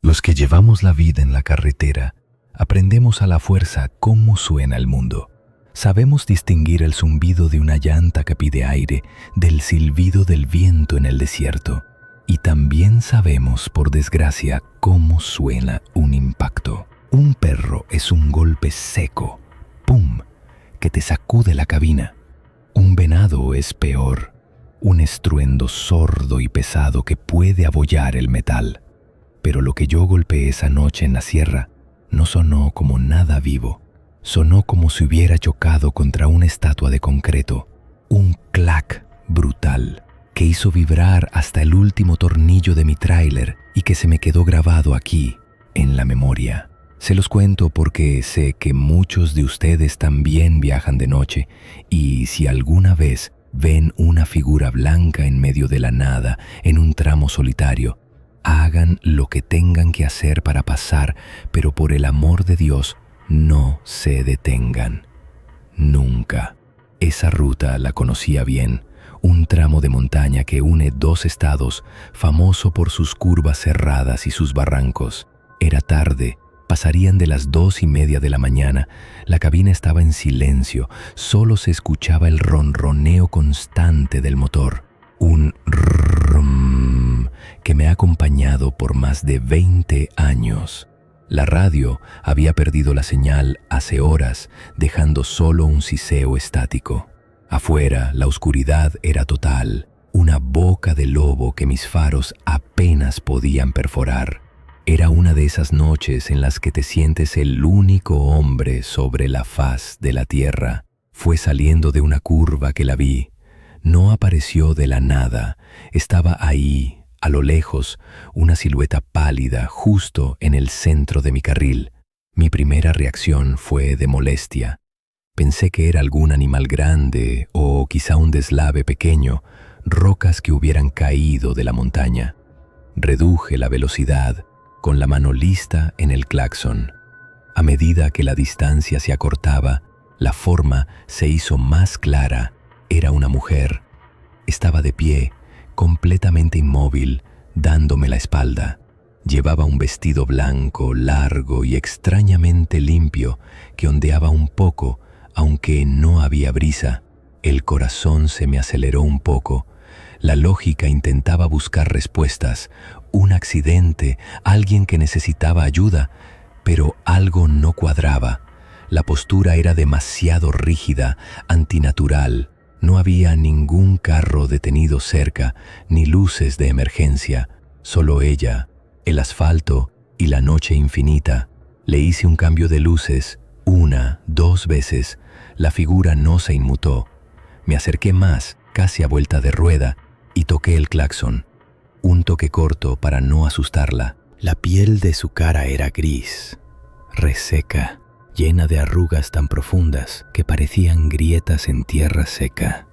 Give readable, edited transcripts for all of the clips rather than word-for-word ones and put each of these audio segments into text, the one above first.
Los que llevamos la vida en la carretera, aprendemos a la fuerza cómo suena el mundo. Sabemos distinguir el zumbido de una llanta que pide aire del silbido del viento en el desierto. Y también sabemos, por desgracia, cómo suena un impacto. Un perro es un golpe seco, ¡pum!, que te sacude la cabina. Un venado es peor, un estruendo sordo y pesado que puede abollar el metal. Pero lo que yo golpeé esa noche en la sierra no sonó como nada vivo. Sonó como si hubiera chocado contra una estatua de concreto. Un clac brutal que hizo vibrar hasta el último tornillo de mi tráiler y que se me quedó grabado aquí, en la memoria. Se los cuento porque sé que muchos de ustedes también viajan de noche y si alguna vez ven una figura blanca en medio de la nada, en un tramo solitario, hagan lo que tengan que hacer para pasar, pero por el amor de Dios, no se detengan. Nunca. Esa ruta la conocía bien, un tramo de montaña que une dos estados, famoso por sus curvas cerradas y sus barrancos. Era tarde, pasarían de las 2:30 de la mañana, la cabina estaba en silencio, solo se escuchaba el ronroneo constante del motor. Un rrrrum que me ha acompañado por más de 20 años. La radio había perdido la señal hace horas, dejando solo un siseo estático. Afuera, la oscuridad era total, una boca de lobo que mis faros apenas podían perforar. Era una de esas noches en las que te sientes el único hombre sobre la faz de la tierra. Fue saliendo de una curva que la vi. No apareció de la nada, estaba ahí, a lo lejos, una silueta pálida justo en el centro de mi carril. Mi primera reacción fue de molestia. Pensé que era algún animal grande o quizá un deslave pequeño, rocas que hubieran caído de la montaña. Reduje la velocidad, con la mano lista en el claxon. A medida que la distancia se acortaba, la forma se hizo más clara. Era una mujer. Estaba de pie, completamente inmóvil, dándome la espalda. Llevaba un vestido blanco, largo y extrañamente limpio, que ondeaba un poco, aunque no había brisa. El corazón se me aceleró un poco. La lógica intentaba buscar respuestas. Un accidente, alguien que necesitaba ayuda, pero algo no cuadraba. La postura era demasiado rígida, antinatural. No había ningún carro detenido cerca, ni luces de emergencia. Solo ella, el asfalto y la noche infinita. Le hice un cambio de luces, 1, 2 veces. La figura no se inmutó. Me acerqué más, casi a vuelta de rueda, y toqué el claxon. Un toque corto para no asustarla. La piel de su cara era gris, reseca, llena de arrugas tan profundas que parecían grietas en tierra seca.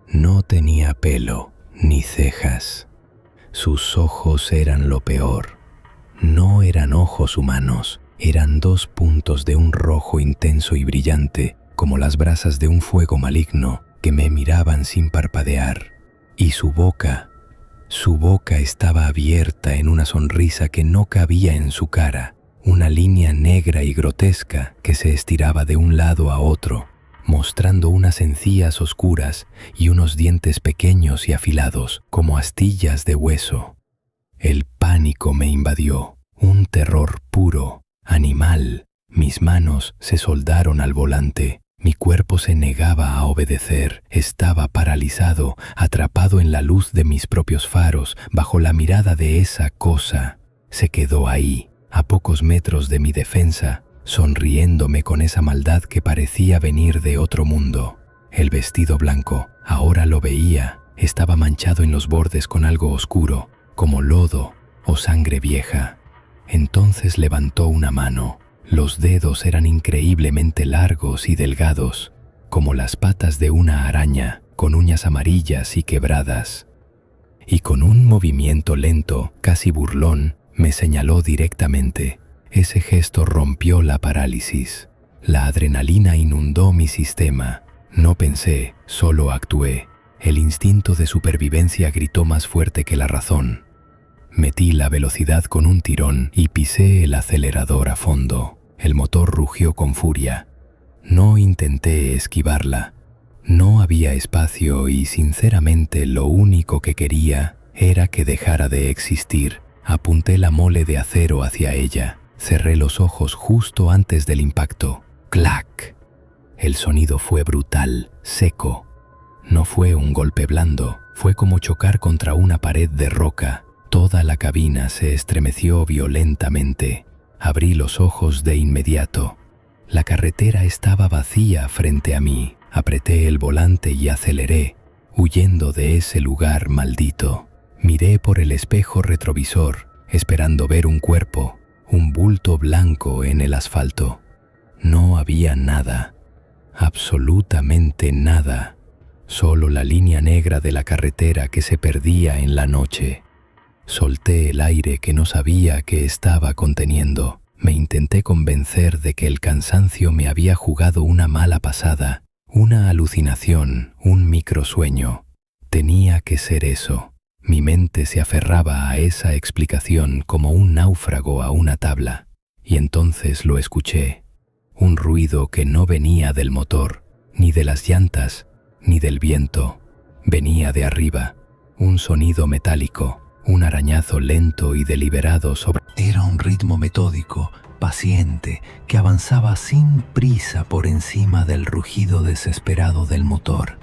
No tenía pelo ni cejas. Sus ojos eran lo peor. No eran ojos humanos, eran 2 puntos de un rojo intenso y brillante, como las brasas de un fuego maligno que me miraban sin parpadear. Y su boca estaba abierta en una sonrisa que no cabía en su cara. Una línea negra y grotesca que se estiraba de un lado a otro, mostrando unas encías oscuras y unos dientes pequeños y afilados, como astillas de hueso. El pánico me invadió, un terror puro, animal. Mis manos se soldaron al volante. Mi cuerpo se negaba a obedecer. Estaba paralizado, atrapado en la luz de mis propios faros, bajo la mirada de esa cosa. Se quedó ahí, a pocos metros de mi defensa, sonriéndome con esa maldad que parecía venir de otro mundo. El vestido blanco, ahora lo veía, estaba manchado en los bordes con algo oscuro, como lodo o sangre vieja. Entonces levantó una mano. Los dedos eran increíblemente largos y delgados, como las patas de una araña, con uñas amarillas y quebradas. Y con un movimiento lento, casi burlón, me señaló directamente. Ese gesto rompió la parálisis. La adrenalina inundó mi sistema. No pensé, solo actué. El instinto de supervivencia gritó más fuerte que la razón. Metí la velocidad con un tirón y pisé el acelerador a fondo. El motor rugió con furia. No intenté esquivarla. No había espacio y, sinceramente, lo único que quería era que dejara de existir. Apunté la mole de acero hacia ella. Cerré los ojos justo antes del impacto. ¡Clac! El sonido fue brutal, seco. No fue un golpe blando, fue como chocar contra una pared de roca. Toda la cabina se estremeció violentamente. Abrí los ojos de inmediato. La carretera estaba vacía frente a mí. Apreté el volante y aceleré, huyendo de ese lugar maldito. Miré por el espejo retrovisor, esperando ver un cuerpo, un bulto blanco en el asfalto. No había nada, absolutamente nada. Solo la línea negra de la carretera que se perdía en la noche. Solté el aire que no sabía que estaba conteniendo. Me intenté convencer de que el cansancio me había jugado una mala pasada, una alucinación, un microsueño. Tenía que ser eso. Mi mente se aferraba a esa explicación como un náufrago a una tabla. Y entonces lo escuché. Un ruido que no venía del motor, ni de las llantas, ni del viento. Venía de arriba. Un sonido metálico. Un arañazo lento y deliberado sobre... Era un ritmo metódico, paciente, que avanzaba sin prisa por encima del rugido desesperado del motor.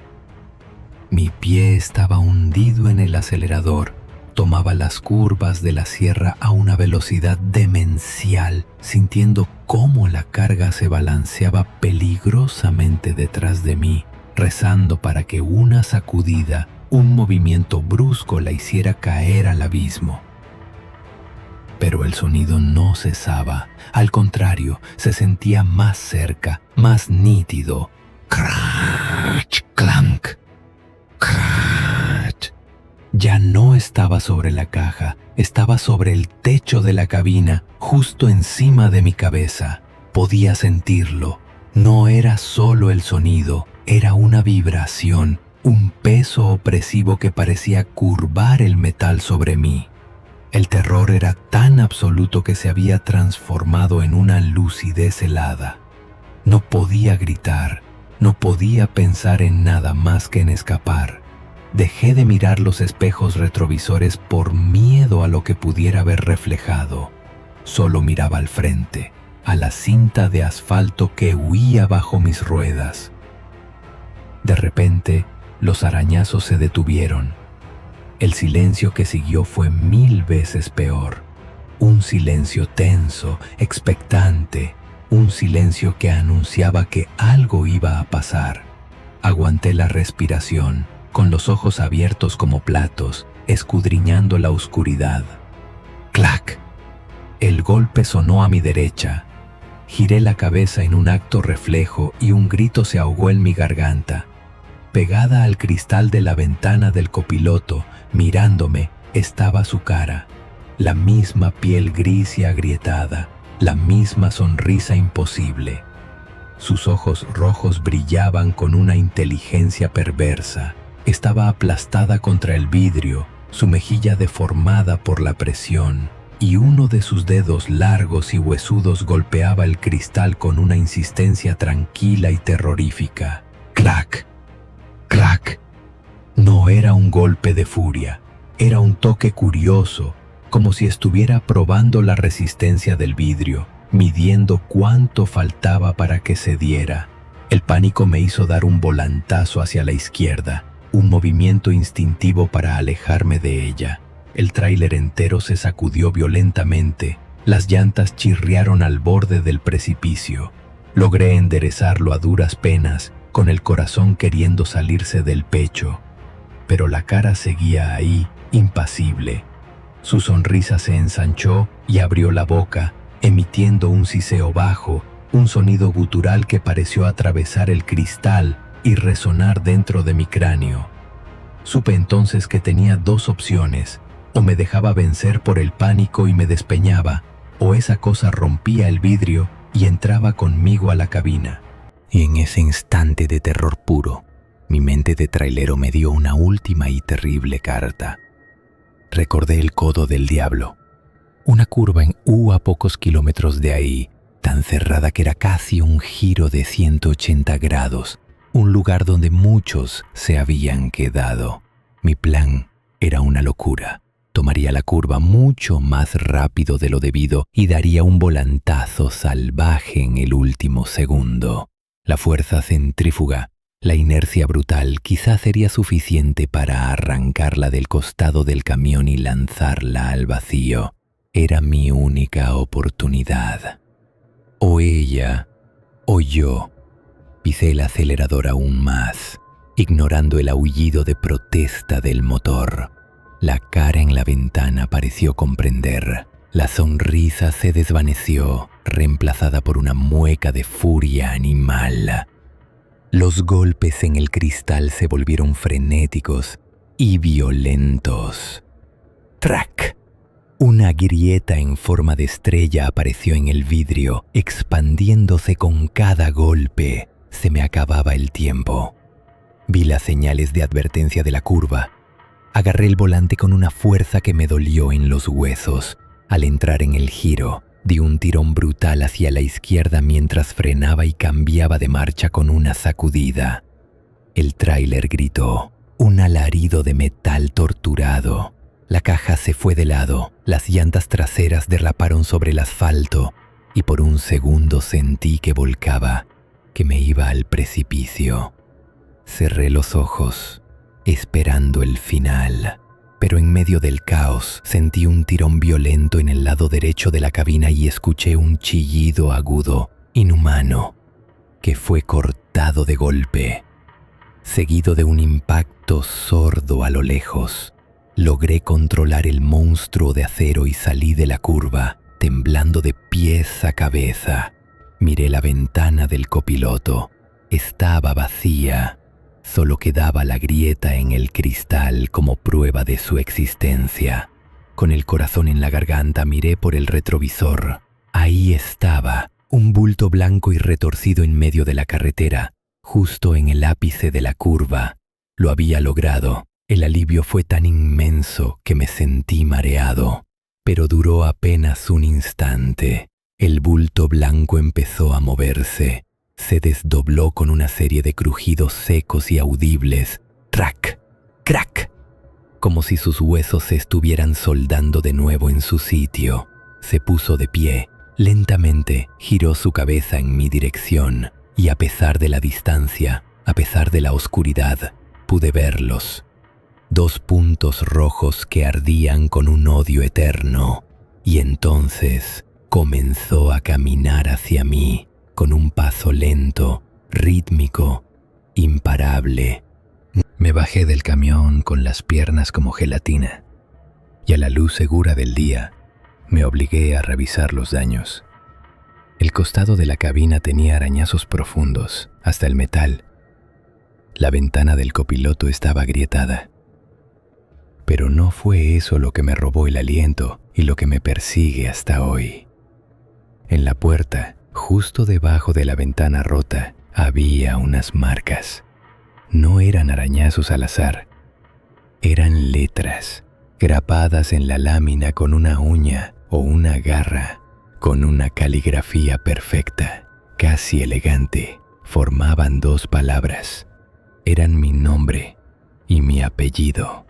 Mi pie estaba hundido en el acelerador. Tomaba las curvas de la sierra a una velocidad demencial, sintiendo cómo la carga se balanceaba peligrosamente detrás de mí, rezando para que una sacudida, un movimiento brusco la hiciera caer al abismo. Pero el sonido no cesaba. Al contrario, se sentía más cerca, más nítido. Crach, clank, crach. Ya no estaba sobre la caja, estaba sobre el techo de la cabina, justo encima de mi cabeza. Podía sentirlo. No era solo el sonido, era una vibración, un peso opresivo que parecía curvar el metal sobre mí. El terror era tan absoluto que se había transformado en una lucidez helada. No podía gritar, no podía pensar en nada más que en escapar. Dejé de mirar los espejos retrovisores por miedo a lo que pudiera haber reflejado. Solo miraba al frente, a la cinta de asfalto que huía bajo mis ruedas. De repente, los arañazos se detuvieron. El silencio que siguió fue 1000 veces peor. Un silencio tenso, expectante, un silencio que anunciaba que algo iba a pasar. Aguanté la respiración, con los ojos abiertos como platos, escudriñando la oscuridad. ¡Clac! El golpe sonó a mi derecha. Giré la cabeza en un acto reflejo y un grito se ahogó en mi garganta. Pegada al cristal de la ventana del copiloto, mirándome, estaba su cara. La misma piel gris y agrietada, la misma sonrisa imposible. Sus ojos rojos brillaban con una inteligencia perversa. Estaba aplastada contra el vidrio, su mejilla deformada por la presión, y uno de sus dedos largos y huesudos golpeaba el cristal con una insistencia tranquila y terrorífica. ¡Clac! ¡Crack! No era un golpe de furia, era un toque curioso, como si estuviera probando la resistencia del vidrio, midiendo cuánto faltaba para que cediera. El pánico me hizo dar un volantazo hacia la izquierda, un movimiento instintivo para alejarme de ella. El tráiler entero se sacudió violentamente, las llantas chirriaron al borde del precipicio. Logré enderezarlo a duras penas, con el corazón queriendo salirse del pecho. Pero la cara seguía ahí, impasible. Su sonrisa se ensanchó y abrió la boca, emitiendo un siseo bajo, un sonido gutural que pareció atravesar el cristal y resonar dentro de mi cráneo. Supe entonces que tenía dos opciones: o me dejaba vencer por el pánico y me despeñaba, o esa cosa rompía el vidrio y entraba conmigo a la cabina. Y en ese instante de terror puro, mi mente de trailero me dio una última y terrible carta. Recordé el codo del diablo. Una curva en U a pocos kilómetros de ahí, tan cerrada que era casi un giro de 180 grados, un lugar donde muchos se habían quedado. Mi plan era una locura. Tomaría la curva mucho más rápido de lo debido y daría un volantazo salvaje en el último segundo. La fuerza centrífuga, la inercia brutal, quizás sería suficiente para arrancarla del costado del camión y lanzarla al vacío. Era mi única oportunidad. O ella, o yo. Pisé el acelerador aún más, ignorando el aullido de protesta del motor. La cara en la ventana pareció comprender. La sonrisa se desvaneció, reemplazada por una mueca de furia animal. Los golpes en el cristal se volvieron frenéticos y violentos. ¡Trac! Una grieta en forma de estrella apareció en el vidrio, expandiéndose con cada golpe. Se me acababa el tiempo. Vi las señales de advertencia de la curva. Agarré el volante con una fuerza que me dolió en los huesos. Al entrar en el giro, di un tirón brutal hacia la izquierda mientras frenaba y cambiaba de marcha con una sacudida. El tráiler gritó, un alarido de metal torturado. La caja se fue de lado, las llantas traseras derraparon sobre el asfalto y por un segundo sentí que volcaba, que me iba al precipicio. Cerré los ojos, esperando el final, pero en medio del caos sentí un tirón violento en el lado derecho de la cabina y escuché un chillido agudo, inhumano, que fue cortado de golpe, seguido de un impacto sordo a lo lejos. Logré controlar el monstruo de acero y salí de la curva, temblando de pies a cabeza. Miré la ventana del copiloto. Estaba vacía. Solo quedaba la grieta en el cristal como prueba de su existencia. Con el corazón en la garganta miré por el retrovisor. Ahí estaba, un bulto blanco y retorcido en medio de la carretera, justo en el ápice de la curva. Lo había logrado. El alivio fue tan inmenso que me sentí mareado, pero duró apenas un instante. El bulto blanco empezó a moverse. Se desdobló con una serie de crujidos secos y audibles. ¡Trac! ¡Crac! Como si sus huesos se estuvieran soldando de nuevo en su sitio. Se puso de pie. Lentamente giró su cabeza en mi dirección. Y a pesar de la distancia, a pesar de la oscuridad, pude verlos. 2 puntos rojos que ardían con un odio eterno. Y entonces comenzó a caminar hacia mí con un paso lento, rítmico, imparable. Me bajé del camión con las piernas como gelatina y a la luz segura del día me obligué a revisar los daños. El costado de la cabina tenía arañazos profundos, hasta el metal. La ventana del copiloto estaba agrietada. Pero no fue eso lo que me robó el aliento y lo que me persigue hasta hoy. En la puerta, justo debajo de la ventana rota, había unas marcas. No eran arañazos al azar. Eran letras, grapadas en la lámina con una uña o una garra, con una caligrafía perfecta, casi elegante. Formaban 2 palabras. Eran mi nombre y mi apellido.